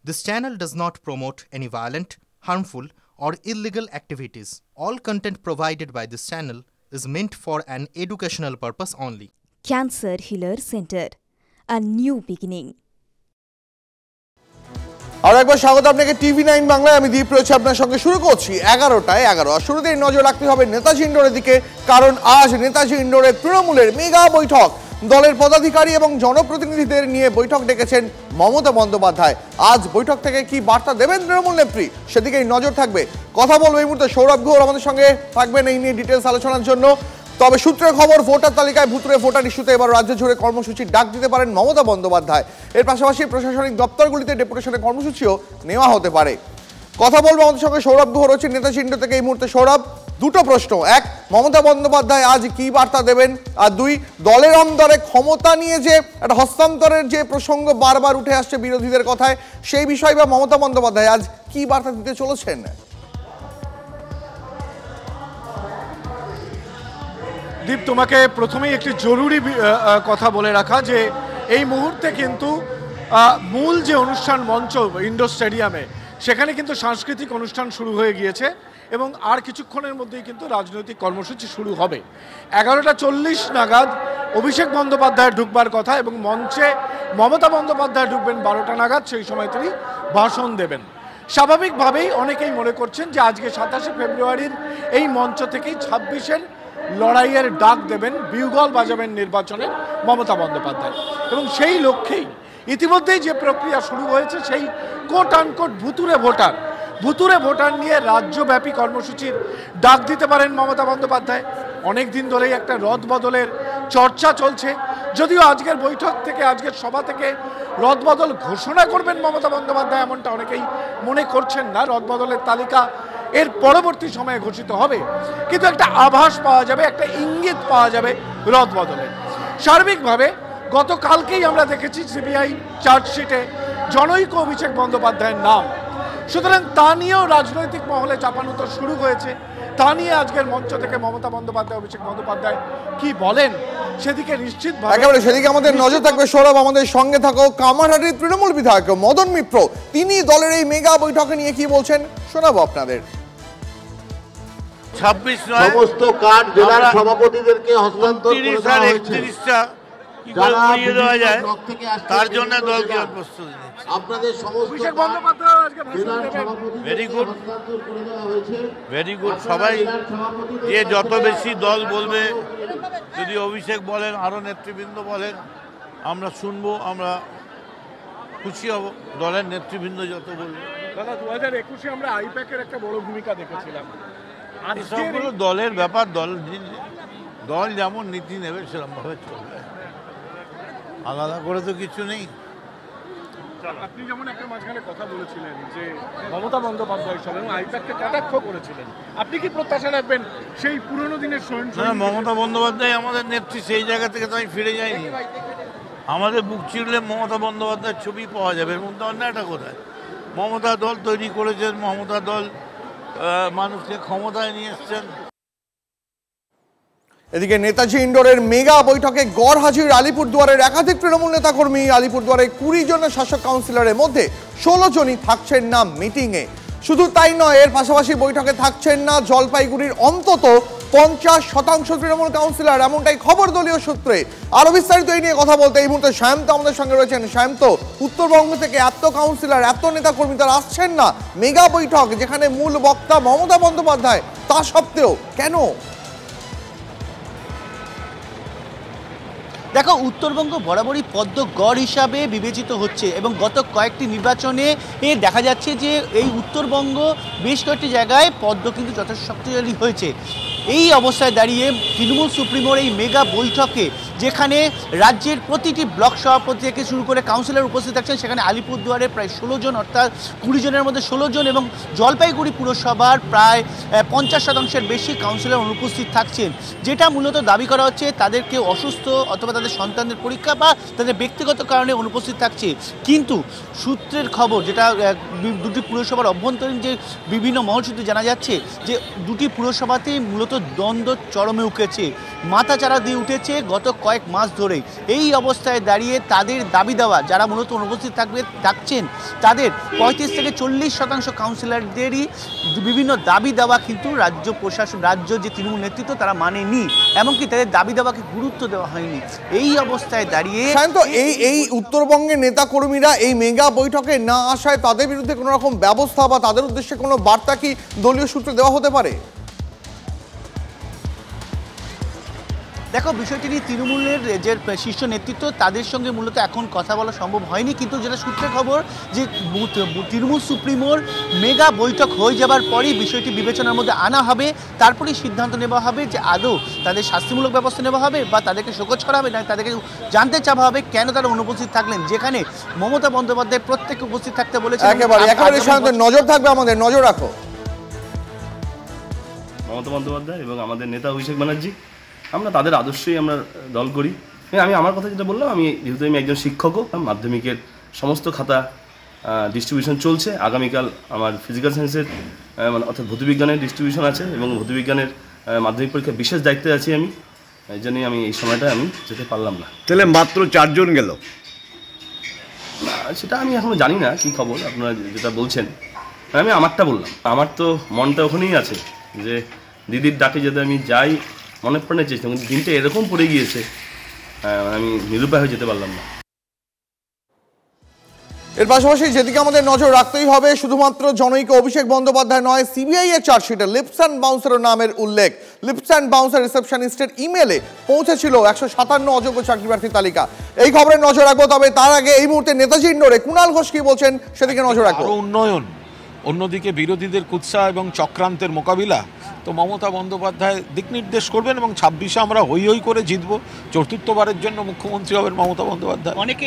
This channel does not promote any violent, harmful, or illegal activities. All content provided by this channel is meant for an educational purpose only. Cancer Healer Center, a new beginning. আর একবার স্বাগত আপনাকে টিভি9 বাংলায়। আমি দীপ রয়েছে আপনার সঙ্গে। শুরু করছি 11টায় 11। শুরুতেই নজর রাখতে হবে নেতাজি ইন্ডোরের দিকে, কারণ আজ নেতাজি ইন্ডোরে তৃণমূলের মেগা বৈঠক। দলের পদাধিকারী এবং জনপ্রতিনিধিদের নিয়ে বৈঠক ডেকেছেন মমতা বন্দ্যোপাধ্যায়। আজ বৈঠক থেকে কি বার্তা দেবেন তৃণমূল নেত্রী, সেদিকেই নজর থাকবে। কথা বলবো এই মুহূর্তে সৌরভ ঘোষ আমাদের সঙ্গে থাকবেন এই নিয়ে ডিটেলস আলোচনার জন্য। তবে সূত্রের খবর, ভোটার তালিকায় ভুতুড়ে ভোটার ইস্যুতে এবার রাজ্য জুড়ে কর্মসূচির ডাক দিতে পারেন মমতা বন্দ্যোপাধ্যায়। এর পাশাপাশি প্রশাসনিক দপ্তরগুলিতে ডেপুটেশনের কর্মসূচিও নেওয়া হতে পারে। কথা বলবো আমাদের সঙ্গে সৌরভ ঘোষ রয়েছে নেতাজি ইন্ডোর থেকে এই মুহূর্তে। সৌরভ, দুটো প্রশ্ন। এক, মমতা বন্দ্যোপাধ্যায় আজ কি বার্তা দেবেন? আর দুই, দলের অন্দরে ক্ষমতা নিয়ে যে একটা হস্তান্তরের যে প্রসঙ্গ বারবার উঠে আসছে বিরোধীদের কথায়, সেই বিষয়ে বা মমতা বন্দ্যোপাধ্যায় আজ কি বার্তা দিতে চলেছেন? দীপ, তোমাকে প্রথমেই একটি জরুরি কথা বলে রাখা যে এই মুহূর্তে কিন্তু মূল যে অনুষ্ঠান মঞ্চ ইন্ডোর স্টেডিয়ামে, সেখানে কিন্তু সাংস্কৃতিক অনুষ্ঠান শুরু হয়ে গিয়েছে এবং আর কিছুক্ষণের মধ্যেই কিন্তু রাজনৈতিক কর্মসূচি শুরু হবে। 11:40 নাগাদ অভিষেক বন্দ্যোপাধ্যায় ঢুকবার কথা এবং মঞ্চে মমতা বন্দ্যোপাধ্যায় ঢুকবেন 12টা নাগাদ। সেই সময় তিনি ভাষণ দেবেন। স্বাভাবিকভাবেই অনেকেই মনে করছেন যে আজকে 27শে ফেব্রুয়ারির এই মঞ্চ থেকেই 26-এর লড়াইয়ের ডাক দেবেন, বিউগল বাজাবেন নির্বাচনে মমতা বন্দ্যোপাধ্যায়। এবং সেই লক্ষ্যেই ইতিমধ্যেই যে প্রক্রিয়া শুরু হয়েছে, সেই কোট আনকোট ভুতুরে ভোটার নিয়ে রাজ্যব্যাপী কর্মসূচির ডাক দিতে পারেন মমতা বন্দ্যোপাধ্যায়। অনেক দিন ধরেই একটা রদবদলের চর্চা চলছে, যদিও আজকের বৈঠক থেকে, আজকের সভা থেকে রদবদল ঘোষণা করবেন মমতা বন্দ্যোপাধ্যায় এমনটা অনেকেই মনে করছেন না। রদবদলের তালিকা এর পরবর্তী সময়ে ঘোষিত হবে, কিন্তু একটা আভাস পাওয়া যাবে, একটা ইঙ্গিত পাওয়া যাবে রদবদলের। সার্বিকভাবে গতকালকেই আমরা দেখেছি সিবিআই চার্জশিটে জনৈক অভিষেক বন্দ্যোপাধ্যায়ের নাম, সুতরাং তা নিয়েও রাজনৈতিক মহলে চাপানুতর শুরু হয়েছে। তা নিয়ে আজকের মঞ্চ থেকে মমতা বন্দ্যোপাধ্যায়, অভিষেক বন্দ্যোপাধ্যায় কি বলেন সেদিকে নিশ্চিতভাবে একেবারে সেদিকে আমাদের নজর থাকবে। সৌরভ, আমাদের সঙ্গে থাকো। কামারহাটির তৃণমূল বিধায়ক মদন মিত্র, তিনি দলের এই মেগা বৈঠকে নিয়ে কি বলছেন শোনাবো আপনাদের। 26 সমস্ত কার্ড জেলার সভাপতিদেরকে হস্তান্তর করে দেওয়া হয়েছে। 31টা কি করে উড়িয়ে দেওয়া যায়, তার জন্য দলকে প্রস্তুতি নিচ্ছে। আপনাদের সমস্ত ভেরি গুড, ভেরি গুড। সবাই যে যত বেশি দল বলবে, যদি অভিষেক বলেন, আরো নেতৃবৃন্দ বলেন, আমরা শুনবো, আমরা খুশি হব। দলের নেতৃবৃন্দ যত বলবে। দাদা, 2021-এ আমরা আইপ্যাকের একটা বড় ভূমিকা দেখেছিলাম। সবগুলো দলের ব্যাপার, দল যেমন নীতি নেবে সেরকম ভাবে চলবে, আলাদা করে তো কিছু নেই। আপনি যেমন একটা মাঝখানে কথা বলেছিলেন যে মমতা বন্দ্যোপাধ্যায়ের সঙ্গে আইপ্যাককে কটাক্ষ করেছিলেন, আপনি কি প্রত্যাশা রাখবেন সেই পুরনো দিনের মমতা বন্দ্যোপাধ্যায় আমাদের নেত্রী, সেই জায়গা থেকে তো আমি ফিরে যাইনি। আমাদের বুক চিরলে মমতা বন্দ্যোপাধ্যায়ের ছবি পাওয়া যাবে। এর মধ্যে অন্যায়টা কোথায়? মমতা দল তৈরি করেছেন, মমতা দল মানুষকে ক্ষমতায় নিয়ে এসছেন। এদিকে নেতাজি ইন্ডোরের মেগা বৈঠকে গড় হাজির আলিপুরদুয়ারের একাধিক তৃণমূল নেতাকর্মী। আলিপুরদুয়ারের 20 জন শাসক কাউন্সিলরের মধ্যে 16 জনই থাকছেন না মিটিংয়ে। শুধু তাই নয়, এর পাশাপাশি বৈঠকে থাকছেন না জলপাইগুড়ির অন্তত 50% তৃণমূল কাউন্সিলর, এমনটাই খবর দলীয় সূত্রে। আরো বিস্তারিত এই নিয়ে কথা বলতে এই মুহূর্তে সায়ন্ত আমাদের সঙ্গে রয়েছেন। সায়ন্ত, উত্তরবঙ্গ থেকে এত কাউন্সিলর, এত নেতাকর্মী তারা আসছেন না মেগা বৈঠক, যেখানে মূল বক্তা মমতা বন্দ্যোপাধ্যায়, তা সত্ত্বেও কেন? দেখো, উত্তরবঙ্গ বরাবরই পদ্ম গড় হিসাবে বিবেচিত হচ্ছে এবং গত কয়েকটি নির্বাচনে দেখা যাচ্ছে যে এই উত্তরবঙ্গ বেশ কয়েকটি জায়গায় পদ্ম কিন্তু যথেষ্ট শক্তিশালী হয়েছে। এই অবস্থায় দাঁড়িয়ে তৃণমূল সুপ্রিমোর এই মেগা বৈঠকে, যেখানে রাজ্যের প্রতিটি ব্লক সভাপতি থেকে শুরু করে কাউন্সিলর উপস্থিত থাকছেন, সেখানে আলিপুরদুয়ারে প্রায় 16 জন, অর্থাৎ 20 জনের মধ্যে 16 জন, এবং জলপাইগুড়ি পুরসভার প্রায় 50% বেশি কাউন্সিলর অনুপস্থিত থাকছেন। যেটা মূলত দাবি করা হচ্ছে তাদেরকে অসুস্থ অথবা তাদের সন্তানদের পরীক্ষা বা তাদের ব্যক্তিগত কারণে অনুপস্থিত থাকছে। কিন্তু সূত্রের খবর, যেটা দুটি পুরসভার অভ্যন্তরীণ যে বিভিন্ন মহল সূত্রে জানা যাচ্ছে, যে দুটি পুরসভাতেই মূলত রীতিমতো দ্বন্দ্ব চরমে উঠেছে, মাথাচাড়া দিয়ে উঠেছে গত কয়েক মাস ধরেই। এই অবস্থায় দাঁড়িয়ে তাদের দাবি দেওয়া, যারা মূলত অনুপস্থিত থাকছেন তাদের 35 থেকে 40% কাউন্সিলরদেরই বিভিন্ন দাবি দেওয়া কিন্তু রাজ্য প্রশাসন, রাজ্য যে তৃণমূল নেতৃত্ব তারা মানেনি, এমনকি তাদের দাবি দেওয়াকে গুরুত্ব দেওয়া হয়নি। এই অবস্থায় দাঁড়িয়ে এই উত্তরবঙ্গের নেতাকর্মীরা এই মেগা বৈঠকে না আসায় তাদের বিরুদ্ধে কোনো রকম ব্যবস্থা বা তাদের উদ্দেশ্যে কোনো বার্তা কি দলীয় সূত্রে দেওয়া হতে পারে? দেখো, বিষয়টি নিয়ে তৃণমূলের যে শীর্ষ নেতৃত্ব তাদের সঙ্গে মূলত এখন কথা বলা সম্ভব হয়নি, কিন্তু যেটা সূত্রে খবর যে তৃণমূল সুপ্রিমোর মেগা বৈঠক হয়ে যাবার পরই বিষয়টি বিবেচনার মধ্যে আনা হবে, তারপরেই সিদ্ধান্ত নেওয়া হবে যে আদৌ তাদের শাস্তিমূলক ব্যবস্থা নেওয়া হবে বা তাদেরকে শোকজ করা হবে, না তাদেরকে জানতে চাওয়া হবে কেন তারা অনুপস্থিত থাকলেন, যেখানে মমতা বন্দ্যোপাধ্যায় প্রত্যেকে উপস্থিত থাকতে বলেছেন। একেবারে নজর থাকবে, আমাদের নজর রাখো। মমতা বন্দ্যোপাধ্যায় এবং আমাদের নেতা অভিষেক ব্যানার্জি, আমরা তাদের আদর্শই আমরা দল করি। আমি আমার কথা যেটা বললাম, যেহেতু আমি একজন শিক্ষকও, মাধ্যমিকের সমস্ত খাতা ডিস্ট্রিবিউশন চলছে। আগামীকাল আমার ফিজিক্যাল সায়েন্সের অর্থাৎ ভৌতবিজ্ঞানের ডিস্ট্রিবিউশন আছে এবং ভৌতবিজ্ঞানের মাধ্যমিক পরীক্ষার বিশেষ দায়িত্বে আছি আমি, এই জন্যই আমি এই সময়টা আমি যেতে পারলাম না। তাহলে মাত্র 4 জন গেল, সেটা আমি এখনও জানি না কী খবর আপনারা যেটা বলছেন। আমি আমারটা বললাম, আমার তো মনটা ওখানেই আছে যে দিদির ডাকে যাতে আমি যাই, মনে প্রাণে চেয়েছিলাম, কিন্তু দিনটা এরকম পড়ে গিয়েছে আমি নিরুপায় হয়ে যেতে পারলাম না। এর পাশাপাশি যেদিকে আমাদের নজর রাখতেই হবে, শুধুমাত্র জনৈক অভিষেক বন্দ্যোপাধ্যায় নয়, সিবিআই এর চার্জশিটে লিপস অ্যান্ড বাউন্সারের নামের উল্লেখ। লিপস অ্যান্ড বাউন্সার রিসেপশনিস্টের ইমেলে পৌঁছেছিল 157 অযোগ্য চাকরি প্রার্থীর তালিকা। এই খবরে নজর রাখবো, তবে তার আগে এই মুহূর্তে নেতাজি ইন্ডোরে কুণাল ঘোষ কি বলছেন সেদিকে নজর রাখবো। উন্নয়ন, অন্যদিকে বিরোধীদের কুৎসা এবং চক্রান্তের মোকাবিলা, তো মমতা বন্দ্যোপাধ্যায় দিক নির্দেশ করবেন এবং 26-এ আমরা হই হই করে জিতবো। চতুর্থবারের জন্য মুখ্যমন্ত্রী হবেন মমতা বন্দ্যোপাধ্যায়। অনেকে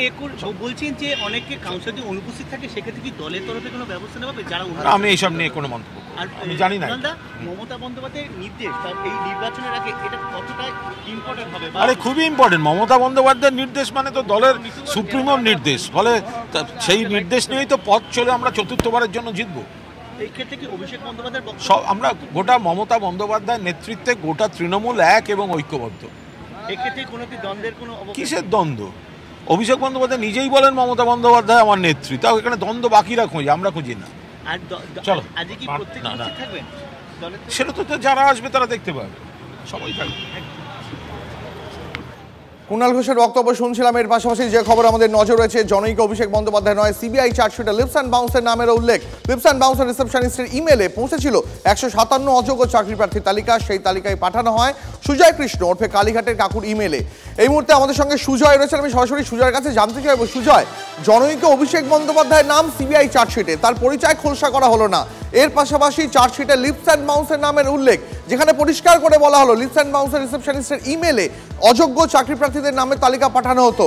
বলছেন যে অনেকে কাউন্সিলর অনুপস্থিত থাকে, সেক্ষেত্রে কি দলের তরফে কোনো ব্যবস্থা নেওয়া হবে? যারা আমি এইসব নিয়ে কোনো মন্তব্য আমি জানি না। মমতা বন্দ্যোপাধ্যায়ের নির্দেশ এই নির্বাচনের আগে এটা কতটা ইম্পর্টেন্ট হবে? আরে খুবই ইম্পর্টেন্ট। মমতা বন্দ্যোপাধ্যায়ের নির্দেশ মানে তো দলের সুপ্রিমোর নির্দেশ, ফলে সেই নির্দেশ নিয়েই তো পথ চলে আমরা চতুর্থবারের জন্য জিতবো। এই ক্ষেত্রে কি অভিষেক বন্দ্যোপাধ্যায় সব আমরা গোটা মমতা বন্দ্যোপাধ্যায়ের নেতৃত্বে গোটা তৃণমূল এক এবং ঐক্যবদ্ধ। এক্ষেত্রে কোনো কি দ্বন্দ্বের কোনো কিসের দ্বন্দ্ব? অভিষেক বন্দ্যোপাধ্যায় নিজেই বলেন মমতা বন্দ্যোপাধ্যায় আমার নেত্রী, তাও এখানে দ্বন্দ্ব বাকিরা খুঁজি, আমরা খুঁজি না। চলো, সেটা তো যারা আসবে তারা দেখতে পাবে, সবাই থাকবে। কুণাল ঘোষের বক্তব্য শুনছিলাম। এর পাশাপাশি যে খবর আমাদের নজর রয়েছে, জনৈক অভিষেক বন্দ্যোপাধ্যায় নয়, সিবিআই চার্জশিটে লিপস অ্যান্ড বাউন্সের নামের উল্লেখ। লিপস অ্যান্ড বাউন্সার রিসেপশনিস্টের ইমেলে পৌঁছেছিল 157 অযোগ্য চাকরি প্রার্থীর তালিকা। সেই তালিকায় পাঠানো হয় সুজয় কৃষ্ণ ওরফে কালীঘাটের কাকুর ইমেলে। এই মুহূর্তে আমাদের সঙ্গে সুজয় রয়েছেন, আমি সরাসরি সুজয়ের কাছে জানতে চাইব, সুজয়, জনৈক অভিষেক বন্দ্যোপাধ্যায়ের নাম সিবিআই চার্জশিটে, তার পরিচয় খোলসা করা হলো না। এর পাশাপাশি চার্জশিটে লিপস অ্যান্ড বাউন্সের নামের উল্লেখ, যেখানে পরিষ্কার করে বলা হলো লিপস অ্যান্ড বাউন্সার রিসেপশনিস্টের ইমেলে অযোগ্য চাকরি প্রার্থীদের নামের তালিকা পাঠানো হতো।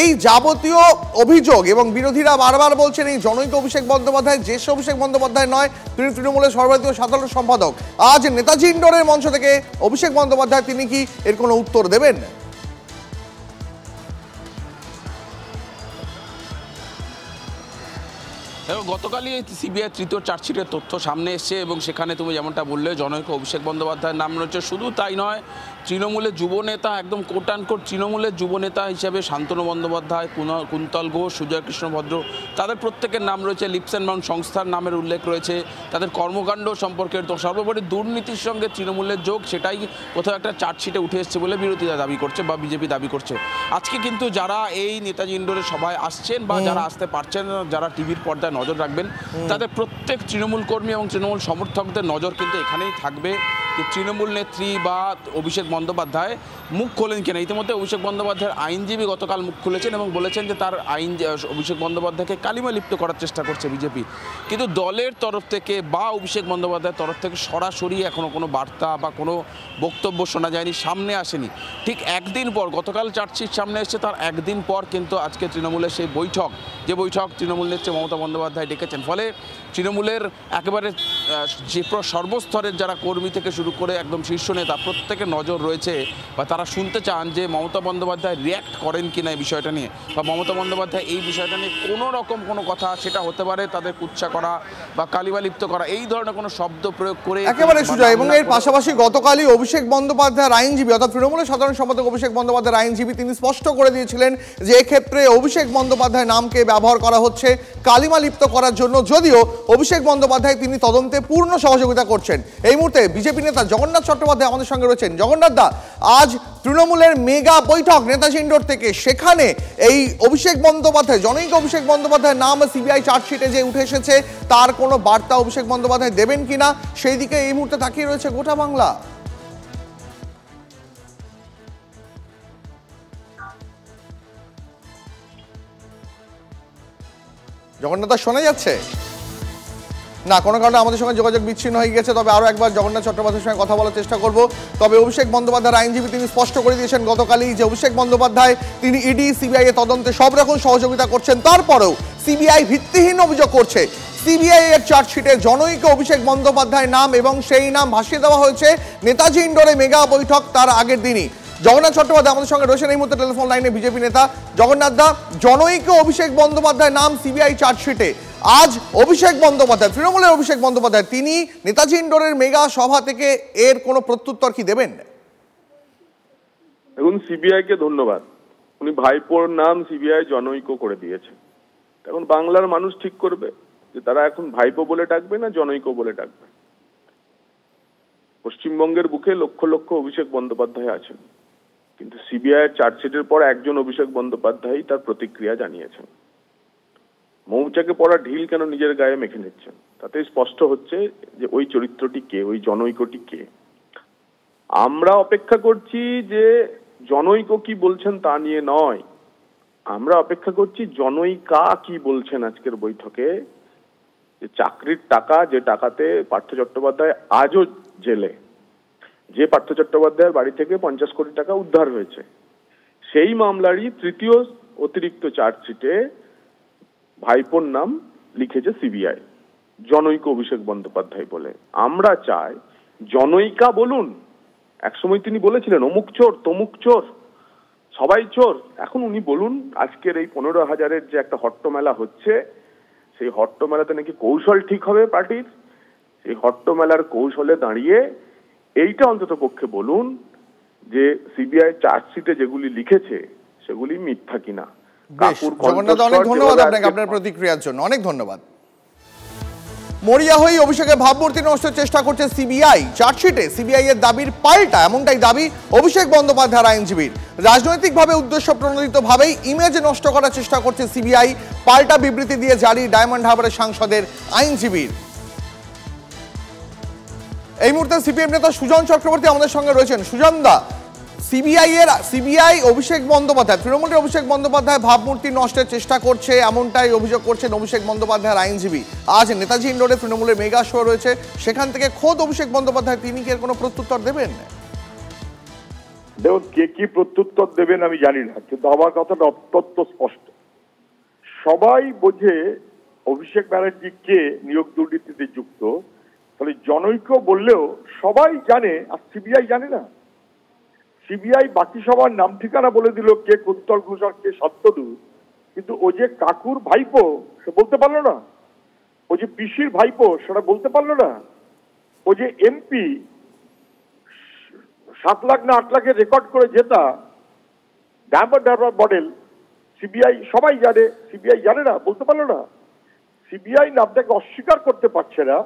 এই যাবতীয় অভিযোগ এবং বিরোধীরা বারবার বলছেন এই জনৈক অভিষেক বন্দ্যোপাধ্যায় যে অভিষেক বন্দ্যোপাধ্যায় নয়, তিনি তৃণমূলের সর্বভারতীয় সাধারণ সম্পাদক। আজ নেতাজি ইন্ডোরের মঞ্চ থেকে অভিষেক বন্দ্যোপাধ্যায় তিনি কি এর কোনো উত্তর দেবেন? এবং গতকালই সিবিআই তৃতীয় চার্জশিটের তথ্য সামনে এসছে এবং সেখানে তুমি যেমনটা বললে জনৈক অভিষেক বন্দ্যোপাধ্যায়ের নাম রয়েছে। শুধু তাই নয়, তৃণমূলের যুবনেতা, একদম কোট অ্যান্ড কোট তৃণমূলের যুবনেতা হিসেবে শান্তনু বন্দ্যোপাধ্যায়, কুন্তল ঘোষ, সুজয় কৃষ্ণ ভদ্র, তাদের প্রত্যেকের নাম রয়েছে। লিপস অ্যান্ড বাউন্স সংস্থার নামের উল্লেখ রয়েছে, তাদের কর্মকাণ্ড সম্পর্কে, তো সর্বোপরি দুর্নীতির সঙ্গে তৃণমূলের যোগ, সেটাই কোথাও একটা চার্জশিটে উঠে এসছে বলে বিরোধীরা দাবি করছে বা বিজেপি দাবি করছে। আজকে কিন্তু যারা এই নেতাজি ইন্ডোরের সভায় আসছেন বা যারা আসতে পারছেন, যারা টিভির পর্দায় নজর রাখবেন, তাদের প্রত্যেক তৃণমূল কর্মী এবং তৃণমূল সমর্থকদের নজর কিন্তু এখানেই থাকবে যে তৃণমূল নেত্রী বা অভিষেক বন্দ্যোপাধ্যায় মুখ খোলেন কিনা। ইতিমধ্যে অভিষেক বন্দ্যোপাধ্যায়ের আইনজীবী গতকাল মুখ খুলেছেন এবং বলেছেন যে তার অভিষেক বন্দ্যোপাধ্যায়কে কালিমা লিপ্ত করার চেষ্টা করছে বিজেপি, কিন্তু দলের তরফ থেকে বা অভিষেক বন্দ্যোপাধ্যায়ের তরফ থেকে সরাসরি এখনও কোনো বার্তা বা কোনো বক্তব্য শোনা যায়নি, সামনে আসেনি। ঠিক একদিন পর, গতকাল চার্জশিট সামনে এসছে, তার একদিন পর কিন্তু আজকে তৃণমূলের সেই বৈঠক, যে বৈঠক তৃণমূল নেত্রী মমতা বন্দ্যোপাধ্যায় ডেকেছেন। ফলে তৃণমূলের একেবারে যে সর্বস্তরের যারা কর্মী থেকে শুরু করে একদম শীর্ষ নেতা প্রত্যেকের নজর রয়েছে, বা তারা শুনতে চান যে মমতা বন্দ্যোপাধ্যায় রিয়্যাক্ট করেন কিনা এই বিষয়টা নিয়ে, বা মমতা বন্দ্যোপাধ্যায় এই বিষয়টা নিয়ে কোনো রকম কোনো কথা, সেটা হতে পারে তাদের কুৎসা করা বা কালিমালিপ্ত করা, এই ধরনের কোনো শব্দ প্রয়োগ করে একেবারে সুজয়। এবং এর পাশাপাশি গতকালই অভিষেক বন্দ্যোপাধ্যায়ের আইনজীবী অর্থাৎ তৃণমূলের সাধারণ সম্পাদক অভিষেক বন্দ্যোপাধ্যায়ের আইনজীবী তিনি স্পষ্ট করে দিয়েছিলেন যে এক্ষেত্রে অভিষেক বন্দ্যোপাধ্যায়ের নামকে ব্যবহার করা হচ্ছে কালিমালিপ্ত করার জন্য, যদিও অভিষেক বন্দ্যোপাধ্যায় তিনি তদন্তে পূর্ণ সহযোগিতা করছেন। এই মুহূর্তে বিজেপি নেতা জগন্নাথ চট্টোপাধ্যায় আমাদের সঙ্গে রয়েছেন। জগন্নাথ দা, আজ তৃণমূলের মেগা বৈঠক নেতাজি ইন্ডোর থেকে, সেখানে এই অভিষেক বন্দ্যোপাধ্যায়, জনৈক অভিষেক বন্দ্যোপাধ্যায়ের নাম সিবিআই চার্জশিটে যে উঠে এসেছে তার কোনো বার্তা অভিষেক বন্দ্যোপাধ্যায় দেবেন কিনা সেই দিকে এই মুহূর্তে তাকিয়ে রয়েছে গোটা বাংলা। জগন্নাথ শোনা যাচ্ছে না? কোনো কারণে আমাদের সঙ্গে যোগাযোগ বিচ্ছিন্ন হয়ে গেছে। তবে আরও একবার জগন্নাথ চট্টোপাধ্যায়ের সঙ্গে কথা বলার চেষ্টা করব। তবে অভিষেক বন্দ্যোপাধ্যায়ের আইনজীবী তিনি স্পষ্ট করে দিয়েছেন গতকালই যে অভিষেক বন্দ্যোপাধ্যায় তিনি ইডি সিবিআই এর তদন্তে সব রকম সহযোগিতা করছেন, তারপরেও সিবিআই ভিত্তিহীন অভিযোগ করছে। সিবিআই এর চার্জশিটে জনৈক অভিষেক বন্দ্যোপাধ্যায়ের নাম এবং সেই নাম ভাসিয়ে দেওয়া হয়েছে নেতাজি ইন্ডোরে মেগা বৈঠক তার আগের দিনই। জগন্নাথ চট্টোপাধ্যায় আমাদের সঙ্গে রয়েছেন এই মুহূর্তে টেলিফোন লাইনে, বিজেপি নেতা। জগন্নাথ দা, জনৈক অভিষেক বন্দ্যোপাধ্যায়ের নাম সিবিআই চার্জশিটে, আজ অভিষেক বন্দ্যোপাধ্যায়, তৃণমূলের অভিষেক বন্দ্যোপাধ্যায়, তিনি নেতাজি ইন্ডোরের মেগা সভা থেকে এর কোনো প্রত্যুত্তর কি দেবেন? এখন সিবিআই কে ধন্যবাদ, উনি ভাইপোর নাম সিবিআই জনৈক করে দিয়েছে। এখন বাংলার মানুষ ঠিক করবে যে তারা এখন ভাইপো বলে ডাকবে না জনৈক বলে ডাকবে। পশ্চিমবঙ্গের বুকে লক্ষ লক্ষ অভিষেক বন্দ্যোপাধ্যায় আছেন, কিন্তু সিবিআই এর চার্জশিটের পর একজন অভিষেক বন্দ্যোপাধ্যায় তার প্রতিক্রিয়া জানিয়েছেন। মৌচাকে পড়া ঢিল কেন নিজের গায়ে মেখে নিচ্ছেন? তাতে স্পষ্ট হচ্ছে যে ওই চরিত্রটি কে, ওই জনৈকটি কে। আমরা অপেক্ষা করছি যে জনৈক কি বলছেন তা নিয়ে নয়, আমরা অপেক্ষা করছি জনৈকা কি বলছেন আজকের বৈঠকে। যে চাকরির টাকা, যে টাকাতে পার্থ চট্টোপাধ্যায় আজও জেলে, যে পার্থ চট্টোপাধ্যায়ের বাড়ি থেকে 50 কোটি টাকা উদ্ধার হয়েছে, সেই মামলারই তৃতীয় অতিরিক্ত চার্জশিটে ভাইপোর নাম লিখেছে সিবিআই জনৈক অভিষেক বন্দ্যোপাধ্যায় বলে। আমরা চাই জনৈকা বলুন। একসময় তিনি বলেছিলেন অমুক চোর তমুক চোর, সবাই চোর। এখন উনি বলুন আজকের এই 15,000-এর যে একটা হট্টমেলা হচ্ছে, সেই হট্টমেলাতে নাকি কৌশল ঠিক হবে পার্টির। সেই হট্টমেলার কৌশলে দাঁড়িয়ে এইটা অন্তত পক্ষে বলুন যে সিবিআই চার্জশিটে যেগুলি লিখেছে সেগুলি মিথ্যা কিনা। জগন্নাথ, অনেক ধন্যবাদ আপনাকে আপনার প্রতিক্রিয়ার জন্য, অনেক ধন্যবাদ। মরিয়া হয়ে অভিষেকের ভাবমূর্তি নষ্টের চেষ্টা করছে সিবিআই। চার্জশিটে সিবিআই এর দাবির পাল্টা এমনটাই দাবি অভিষেক বন্দ্যোপাধ্যায়ের আইনজীবীর। রাজনৈতিকভাবে উদ্দেশ্য প্রণোদিতভাবেই ইমেজ নষ্ট করার চেষ্টা করছে সিবিআই, পাল্টা বিবৃতি দিয়ে জারি ডায়মন্ড হারবারের সাংসদের আইনজীবীর। এই মুহূর্তে সিপিএম নেতা সুজন চক্রবর্তী আমাদের সঙ্গে রয়েছেন। সুজন দা, সিবিআই অভিষেক বন্দ্যোপাধ্যায়, তৃণমূলের অভিষেক বন্দ্যোপাধ্যায় ভাবমূর্তি নষ্টের চেষ্টা করছে এমনটাই অভিযোগ করছেন অভিষেক বন্দ্যোপাধ্যায়ের আইনজীবী। আজ নেতাজি ইন্ডোরে তৃণমূলের মেগা শো রয়েছে, সেখান থেকে খোদ অভিষেক বন্দ্যোপাধ্যায় তিনি কি এর কোনো প্রত্যুত্তর দেবেন? দেখুন, কে কি প্রত্যুত্তর দেবেন আমি জানি না, কিন্তু আমার কথাটা অত্যন্ত স্পষ্ট। সবাই বোঝে অভিষেক ব্যানার্জি কে নিয়োগ দুর্নীতিতে যুক্ত, তাহলে জনৈক বললেও সবাই জানে, আর সিবিআই জানে না। সিবিআই বাকি সবার নাম ঠিকানা বলে দিল, কে কুন্তল ঘোষক, কে সত্যদূত, কিন্তু ও যে কাকুর ভাইপো সে বলতে পারলো না, ও যে পিসির ভাইপো সেটা বলতে পারলো না, ও যে এমপি 7 লাখ না 8 লাখের রেকর্ড করে জেতা ডায়মন্ড হারবার মডেল, সিবিআই সবাই জানে, সিবিআই জানে না, বলতে পারলো না। সিবিআই নামটাকে অস্বীকার করতে পারছে না,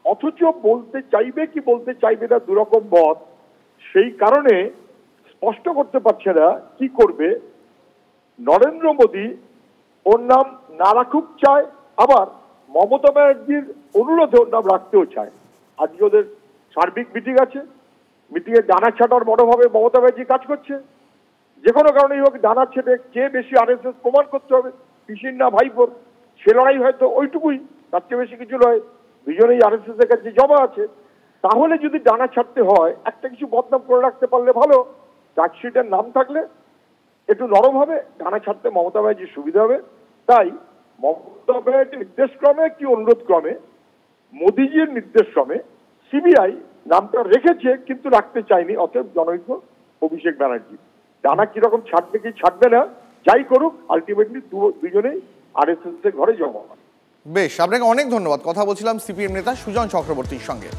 অথচ বলতে চাইবে কি বলতে চাইবে না দুরকম মত, সেই কারণে স্পষ্ট করতে পারছে না কি করবে। নরেন্দ্র মোদী ওর নাম না রাখুক চায়, আবার মমতা ব্যানার্জির অনুরোধে ওর নাম রাখতেও চায়। আজকে ওদের সার্বিক মিটিং আছে, মিটিংয়ে ডানা ছাটার মনোভাবে মমতা ব্যানার্জি কাজ করছে। যে কোনো কারণেই হোক ডানা ছেটে কে বেশি আরএসএস প্রমাণ করতে হবে, পিসির না ভাইপোর, সে লড়াই হয়তো ওইটুকুই, তার চেয়ে বেশি কিছু নয়। দুজনেই আরএসএস এর কাছে জমা আছে। তাহলে যদি ডানা ছাড়তে হয় একটা কিছু বদনাম করে রাখতে পারলে ভালো, চার্জশিটের নাম থাকলে একটু নরম হবে, ডানা ছাড়তে মমতা ব্যানার্জির সুবিধা হবে। তাই মমতা ব্যানার্জির নির্দেশ ক্রমে কি অনুরোধ ক্রমে, মোদিজির নির্দেশ ক্রমে সিবিআই নামটা রেখেছে কিন্তু রাখতে চায়নি, অতএব জনৈক অভিষেক ব্যানার্জি। ডানা কিরকম ছাড়বে কি ছাড়বে না যাই করুক, আলটিমেটলি দুজনেই আরএসএস এর ঘরে জমা। বেশ, আপনাকে অনেক ধন্যবাদ। কথা বলছিলাম সিপিএম নেতা সুজন চক্রবর্তীর সঙ্গে।